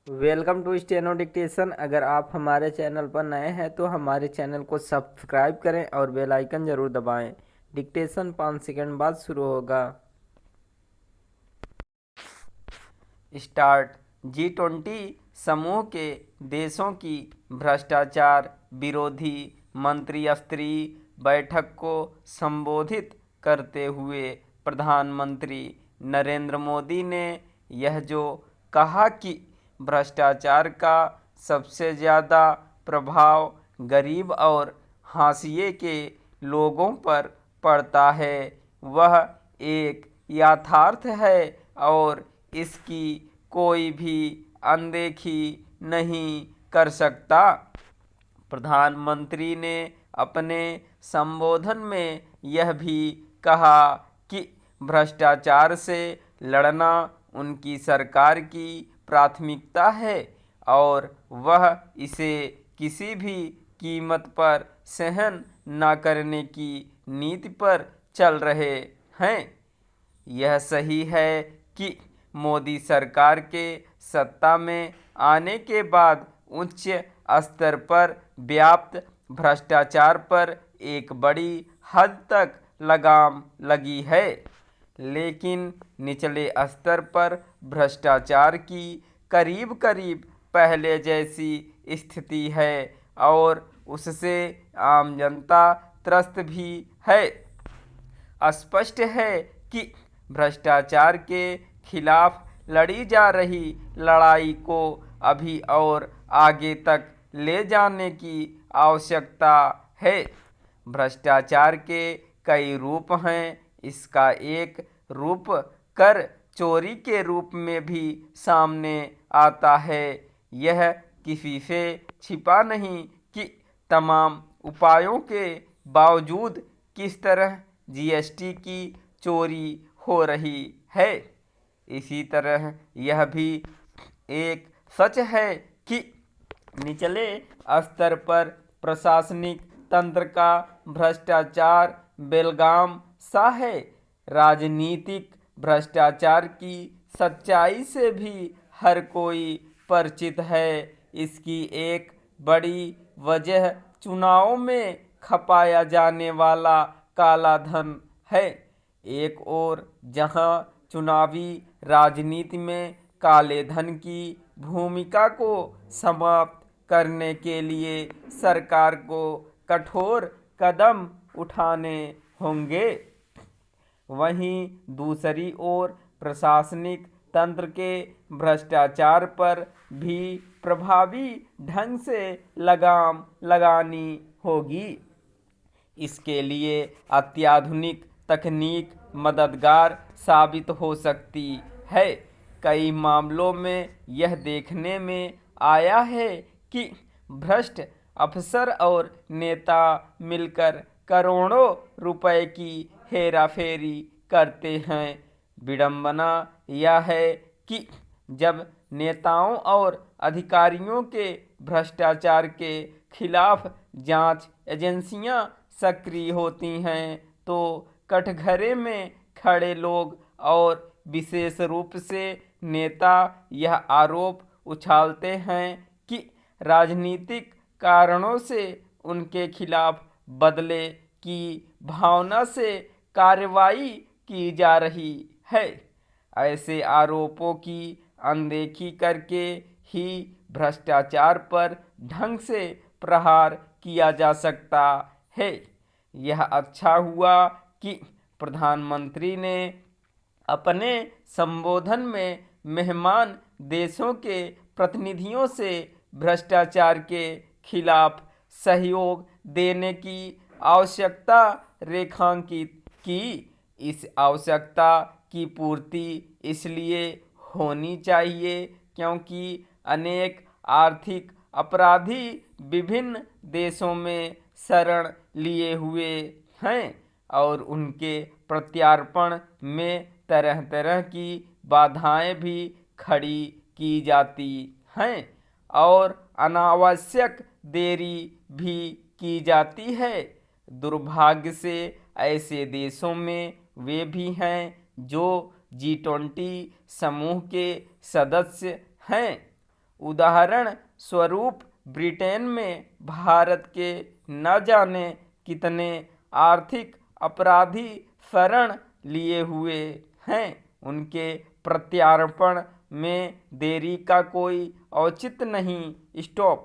Welcome to steno dictation. अगर आप हमारे चैनल पर नए हैं तो हमारे चैनल को सब्सक्राइब करें और बेल आइकन ज़रूर दबाएं। डिक्टेशन 5 सेकंड बाद शुरू होगा। स्टार्ट। G20 समूह के देशों की भ्रष्टाचार विरोधी मंत्री स्तरीय बैठक को संबोधित करते हुए प्रधानमंत्री नरेंद्र मोदी ने यह जो कहा कि भ्रष्टाचार का सबसे ज़्यादा प्रभाव गरीब और हाशिए के लोगों पर पड़ता है, वह एक यथार्थ है और इसकी कोई भी अनदेखी नहीं कर सकता। प्रधानमंत्री ने अपने संबोधन में यह भी कहा कि भ्रष्टाचार से लड़ना उनकी सरकार की प्राथमिकता है और वह इसे किसी भी कीमत पर सहन न करने की नीति पर चल रहे हैं। यह सही है कि मोदी सरकार के सत्ता में आने के बाद उच्च स्तर पर व्याप्त भ्रष्टाचार पर एक बड़ी हद तक लगाम लगी है, लेकिन निचले स्तर पर भ्रष्टाचार की करीब करीब पहले जैसी स्थिति है और उससे आम जनता त्रस्त भी है। स्पष्ट है कि भ्रष्टाचार के खिलाफ लड़ी जा रही लड़ाई को अभी और आगे तक ले जाने की आवश्यकता है। भ्रष्टाचार के कई रूप हैं। इसका एक रूप कर चोरी के रूप में भी सामने आता है। यह किसी से छिपा नहीं कि तमाम उपायों के बावजूद किस तरह जीएसटी की चोरी हो रही है। इसी तरह यह भी एक सच है कि निचले स्तर पर प्रशासनिक तंत्र का भ्रष्टाचार बेलगाम सा है। राजनीतिक भ्रष्टाचार की सच्चाई से भी हर कोई परिचित है। इसकी एक बड़ी वजह चुनाव में खपाया जाने वाला काला धन है। एक ओर जहां चुनावी राजनीति में काले धन की भूमिका को समाप्त करने के लिए सरकार को कठोर कदम उठाने होंगे, वहीं दूसरी ओर प्रशासनिक तंत्र के भ्रष्टाचार पर भी प्रभावी ढंग से लगाम लगानी होगी। इसके लिए अत्याधुनिक तकनीक मददगार साबित हो सकती है। कई मामलों में यह देखने में आया है कि भ्रष्ट अफसर और नेता मिलकर करोड़ों रुपए की हेराफेरी करते हैं। विडंबना यह है कि जब नेताओं और अधिकारियों के भ्रष्टाचार के खिलाफ जांच एजेंसियां सक्रिय होती हैं तो कटघरे में खड़े लोग और विशेष रूप से नेता यह आरोप उछालते हैं कि राजनीतिक कारणों से उनके खिलाफ बदले की भावना से कार्रवाई की जा रही है। ऐसे आरोपों की अनदेखी करके ही भ्रष्टाचार पर ढंग से प्रहार किया जा सकता है। यह अच्छा हुआ कि प्रधानमंत्री ने अपने संबोधन में मेहमान देशों के प्रतिनिधियों से भ्रष्टाचार के खिलाफ सहयोग देने की आवश्यकता रेखांकित की। इस आवश्यकता की पूर्ति इसलिए होनी चाहिए क्योंकि अनेक आर्थिक अपराधी विभिन्न देशों में शरण लिए हुए हैं और उनके प्रत्यार्पण में तरह तरह की बाधाएं भी खड़ी की जाती हैं और अनावश्यक देरी भी की जाती है। दुर्भाग्य से ऐसे देशों में वे भी हैं जो G20 समूह के सदस्य हैं। उदाहरण स्वरूप ब्रिटेन में भारत के न जाने कितने आर्थिक अपराधी शरण लिए हुए हैं। उनके प्रत्यार्पण में देरी का कोई औचित्य नहीं। स्टॉप।